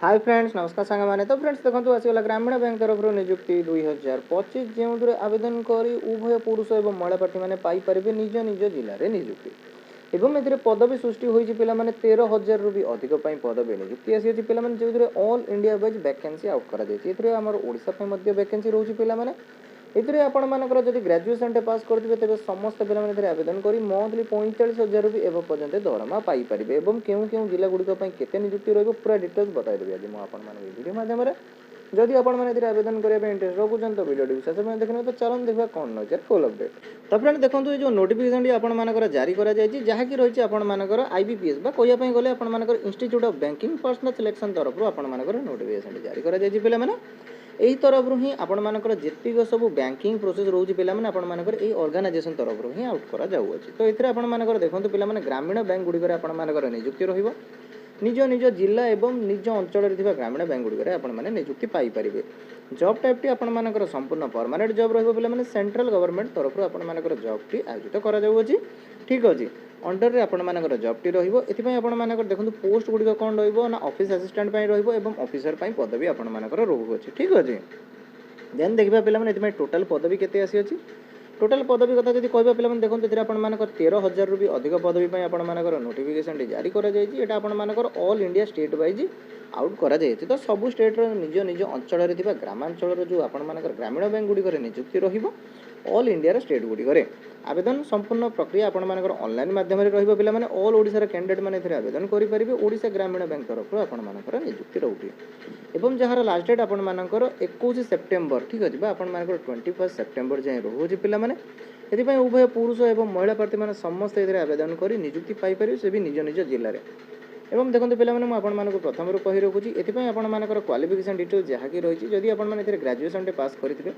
Hi friends नमस्कार सांग मैंने तो फ्रेंड्स देखो आसगला ग्रामीण बैंक तरफ नियुक्ति 2025 जो आवेदन कर उभय पुरुष और महिला प्रार्थी मैंने पाइपर निज निज जिले में नियुक्ति एवं ए पदवी सृष्टि होती पे 13,000 रु भी अधिक पदवी नियुक्ति आसी पे जो all India wise vacancy out कर वैकेंसी रोचे पे एथिरे आपण मानकर जदि ग्रेजुएशन पास करते तेज समस्त पे आवेदन कर मंथली 45,000 भी एवं पर्यंत दरमा पाइपर और क्यों क्यों जिला गुड़िक केते नियुक्ति रही पूरा डिटेल्स बताइदेवी आज मुझे वीडियो माध्यम जदि आपने आवेदन करने इंटरेस्ट रखुन तो वीडियो शेष में देखने तो चलन देखा कौन रही फुल अपडेट तो फ्रेंड देखो ये जो नोटिफिकेशन आपर जारी कराकि रही आपर आईबीपीएस कहवाई गले आपर institute of banking personnel selection तरफ आपर नोटिफिकेशन जारी कर यही तरफ ही आपर जितक सब बैंकिंग प्रोसेस रोचे पे आपर ऑर्गेनाइजेशन तरफ ही आउट करा तो ये आपर देखो पे ग्रामीण बैंक गुड़िक आपर नियुक्ति रही निज निज जिला एवं निज अंचल ग्रामीण बैंक गुड़िक आपने नियुक्ति पाइपर जॉब टाइप टी आपर संपूर्ण परमानेंट जॉब रही सेंट्रल गवर्नमेंट तरफ आपर जॉब टी आयोजित कर ठीक अच्छे अंडर रे आपर जॉब टी रही देखो पोस्ट गुड़िक कौन रहा ऑफिस असिस्टेंट रही ऑफिसर पदवी आपर रोचे ठीक अच्छे देन देखा पे टोटाल पदवी केते आसी टोटाल पदवी कथा जब कह पे देखो आपर 13,000 रु भी अधिक पदवी आपर नोटिफिकेशन जारी कर all India state wise out कर तो सबू स्टेट निज निज अंचल ग्रामांचल जो आपर ग्रामीण बैंक गुड़िक नियुक्ति रही ऑल इंडिया स्टेट गुड़िक आवेदन संपूर्ण प्रक्रिया आपर ऑनलाइन मध्यम पे ऑल ओडिशा कैंडिडेट मैंने आवेदन करेंगे ओडिशा ग्रामीण बैंक तरफ आपर नियुक्ति रोचे एवं जार लास्ट डेट आपर 21 सेप्टेम्बर ठीक अच्छे आपर 21 सेप्टेम्बर जाए रोचे पे उभय पुरुष और महिला प्रार्थी मैंने समस्त आवेदन कर नियुक्ति पाइपर से भी निज निज जिले में एवं देखते पे मुझे प्रथम कही रखुच्छी ये आपर क्वालिफिकेशन डिटेल्स जहाँ कि रही जदि आपने ग्रेजुएशन पास करेंगे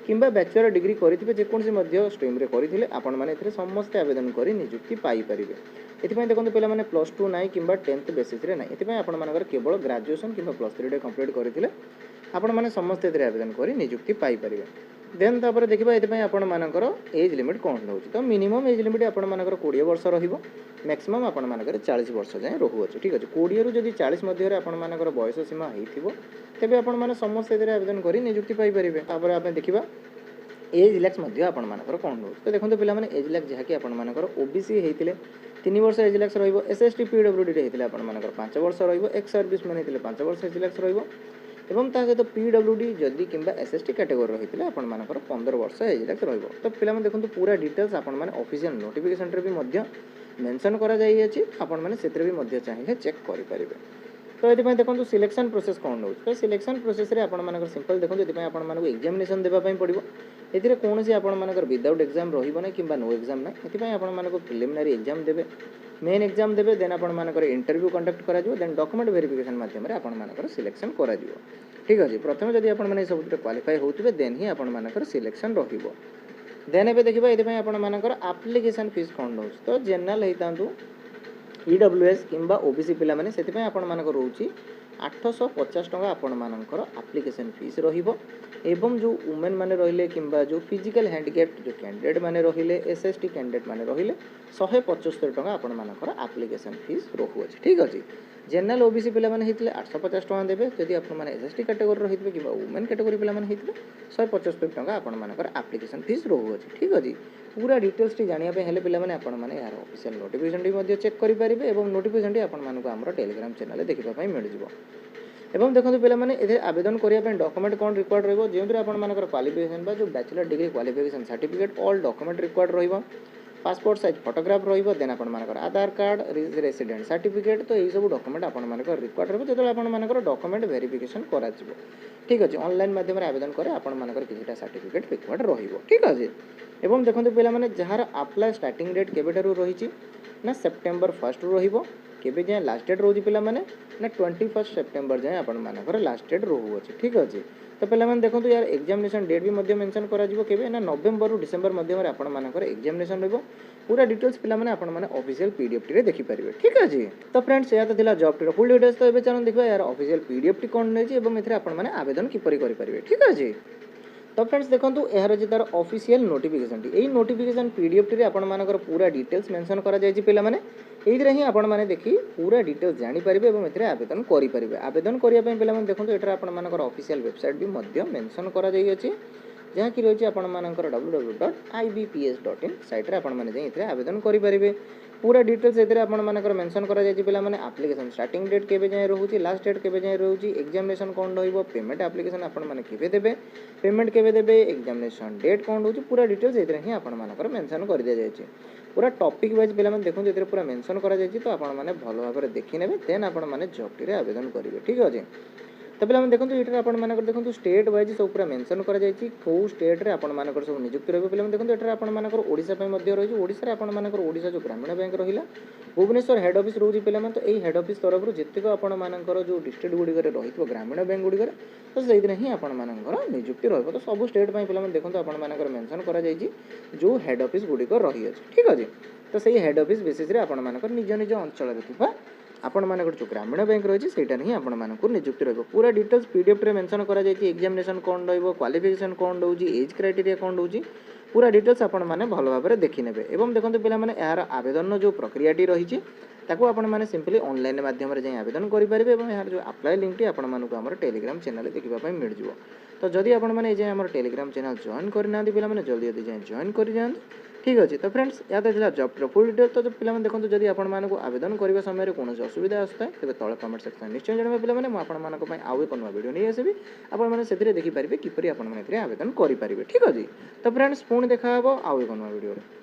किंबा बैचलर डिग्री करेंगे जेकोसी स्ट्रीम करते आपने समस्ते आवेदन कर नियुक्ति पाइपर ये देखते पे +2 ना कि 10th बेसीस ना ये आपर केवल ग्रेजुएशन कि +3 कंप्लीट करते आपने समस्ते आवेदन कर नियुक्ति पाइपर देन तापर देखा ये आपर एज लिमिट कौन रोचे तो मिनिमम एज लिमिट आपर 20 वर्ष मैक्सिमम आपर 40 वर्ष जाए रोचे ठीक अच्छे 20 रु जब 40 मध्य आपर बयस सीमा हो तेज आपने समस्ते आवेदन कर नियुक्ति पाइपर आप देखा एज लैक्स आपर कौन रोचे तो देखो पे एज लैक्स जहाँकि आपर ओबीसी होते 3 वर्ष एज लैक्स एसएसटी पीडब्ल्यूडी होते आपर 5 वर्ष एक्स सर्विस मैन होते 5 वर्ष एज लैक्स एवं ता सहित पीडब्ल्यूडी जदि कि एसएसटी कैटेगोरी रही है आपर 15 वर्ष एज लैक्स तो पे देखो पूरा डिटेल्स ऑफिशियल नोटिफिकेशन भी मेंशन करा भी चाहिए चेक करेंगे तो ये देखो सिलेक्शन प्रोसेस कौन रोचे तो सिलेक्शन प्रोसेस आपर सिंपल देखो ये आपको एग्जामिनेशन देवाई पड़ो ये कौन सी आपर विदाउट एग्जाम रही कि नो एग्जाम ना ये आपको प्रिलिमिनारी एग्जाम देवे मेन एग्जाम देवे देन आपर इंटरव्यू कंडक्ट कर देन डॉक्यूमेंट वेरिफिकेशन मध्यम आपर सिलेक्शन कर ठीक अच्छे प्रथम जब आपने सब क्वालिफाई होते देन ही आपर सिलेक्शन रही देन ए देखा ये आपर आप्लिकेसन फीस कौन रोचे तो जेनराल होता ईडब्ल्यूएस किंबा ओबीसी पिला माने सेति आपर रोचे 850 टका आपर आप्लिकेसन फीस एवं जो वुमेन माने रहिले किंबा जो फिजिकल हैंडिकैप्ड जो कैंडिडेट माने रहिले एसएसटी कैंडिडेट माने रहिले 175 टका आपर आप्लिकेसन फीस रोचे ठीक अच्छे जेनराल ओबीसी पिला माने हेतिले 850 टका देबे जदि आपर एसएसटी कैटेगोरी रहितबे किंबा वुमेन कैटेगोरी पिला माने हेतिले 175 टका आपर आप्लिकेसन फीस रोचे ठीक अच्छे पूरा डिटेल्स टी जानिया पे हेले पिला माने आपण माने यार ऑफिशियल नोटिफिकेशन टी मध्ये चेक करि परिबे एवं नोटिफिकेशन टी आपण मानको हमर टेलीग्राम चैनल देखिबा पई मिल जिवो एवं देखो पे मैंने ये आवेदन करने डॉक्यूमेंट कौन रिक्वायर्ड रही जो आपर क्वालिफिकेशन जो bachelor degree qualification certificate all document required रही पासपोर्ट साइज फोटोग्राफ रही देन आपर आधार कार्ड रेसिडेंट सर्टिफिकेट तो यही सब डॉक्यूमेंट आपर रिक्वायर्ड रही जो आपर डॉक्यूमेंट वेरिफिकेशन कर ठीक अच्छे ऑनलाइन माध्यम आवेदन करें आपर किसी सर्टिफिकेट रिक्वायर्ड रही ठीक अच्छे एवं देखते पे जार अप्लाई स्टार्टिंग डेट केबेठारु रही ना सेप्टेम्बर 1 रही केबे जाए लास्ट डेट रोज पे ना 21 सेप्टेम्बर जाए आपर लास्ट डेट रोचे ठीक अच्छे तो पे देखो यार एग्जामिनेशन डेट भी मेंशन करा ना नवेम्बर रु डिसेम्बर मध्यम आपर एग्जामिनेशन रही पूरा डिटेल्स पे आपने ऑफिशियल पीडीएफ टी देखी पारे ठीक अच्छे तो फ्रेंड्स यह तो जॉब टी फुल डिटेल्स तो ये चलो देखा यार ऑफिशियल पीडीएफ टी कौन रही है आवेदन किपरि करेंगे ठीक अच्छे तो फ्रेंड्स देखो यार जी तार ऑफिशियल नोटिफिकेशन टी नोटिफिकेशन पीडीएफ टी आपर पूरा डिटेल्स मेंशन करा पे ଏଇଥିରେ ହିଁ ଆପଣମାନେ ଦେଖି ପୁରା ଡିଟେଲ୍ସ ଜାଣିପାରିବେ ଏବଂ ଏଥିରେ ଆବେଦନ କରିପାରିବେ। ଆବେଦନ କରିବା ପାଇଁ ପିଲାମାନେ ଦେଖନ୍ତୁ ଏଠାରେ ଆପଣମାନଙ୍କର ଅଫିସିଆଲ୍ ୱେବସାଇଟ୍ ବି ମଧ୍ୟ ମେନସନ୍ କରାଯାଇଅଛି, ଯାହାକି ରହିଛି ଆପଣମାନଙ୍କର www.ibps.in ସାଇଟ୍ରେ ଆପଣମାନେ ଯାଇ ଏଥିରେ ଆବେଦନ କରିପାରିବେ। पूरा डिटेल्स एथिरे आपण मानकर मेंशन करा जायछि पिला माने एप्लिकेशन स्टार्टिंग डेट केबे जाय रहउछि, लास्ट डेट केबे जाय रहउछि, एग्जामिनेशन कोन रहइबो, पेमेंट एप्लिकेशन आपण माने केबे देबे, पेमेंट केबे देबे, एग्जामिनेशन डेट कोन रहउछि, पूरा डिटेल्स एथिरे ही आपण मानकर मेंशन कर दिया जायछि। पूरा टॉपिक वाइज पिला माने देखु एथिरे पूरा मेंशन करा जायछि, तो आपण माने भलो भाबरे देखि नेबे देन आपण माने जॉब टिरे आवेदन करिवे। ठीक अछि। तो पिला देखो ये आपंकर देखो स्टेट वाइज सब पूरा मेंशन कर कौ स्टेट रे आपंकर सब नियुक्ति रही है। देखो ये आपंकर ओडिशा रही ओडिशा आपंकर ओडिशा जो ग्रामीण बैंक रहा भुवनेश्वर हेड ऑफिस रोज पे तो यही हेड ऑफिस तरफ जितक आपर जो डिस्ट्रिक्ट गुड़िक रही ग्रामीण बैंक गुड़िक तो से ही आपर नियुक्ति रही तो सब स्टेट पे देखो आपर मेंशन कर जो हेड ऑफिस गुड़िक रही है। ठीक अच्छे। तो सही हेड ऑफिस बेसिस आपर निज निज अंचल आपण मानकर जो ग्रामीण बैंक रही है ही आपण मानक नियुक्ति रही पूरा डिटेल्स पीडीएफ रे मेंशन करा जायछि, एग्जामिनेशन कोन रहइबो, क्वालिफिकेशन कोन रहउछि, एज क्राइटेरिया कोन रहउछि, पूरा डिटेल्स आपण माने भलो भाबरे देखि नेबे। एवं देखंतु पिला माने यार आवेदन जो प्रक्रियाटी रही ताकू आपण माने सिंपली ऑनलाइन माध्यम रे जाय आवेदन करि परिबे एवं यार जो अप्लाई लिंक टी आपण मानकु हमर टेलीग्राम चैनल देखिबा पय मिल जिवो। तो जदि आपण माने जे हमर टेलीग्राम चैनल जॉइन करना पिला माने जल्दी जल्दी जाय जॉइन करि जान। ठीक अच्छे। तो फ्रेंड्स या तो जॉब फुल डिटेल तो पिला देखो जदि आपण मानकु आवेदन करबा समय कौन असुविधा आसता है तेज तले कमेंट सेक्शन निश्चय जनइबे पिला माने मैं आउ एक नुआ वीडियो नहीं आसबि आपण माने सेथिरे देखि परिबे किपरि आपण माने आवेदन करि परिबे। ठीक अछि। तो फ्रेंड्स पुणी देखा हबो आउ एक नुआ वीडियो रे।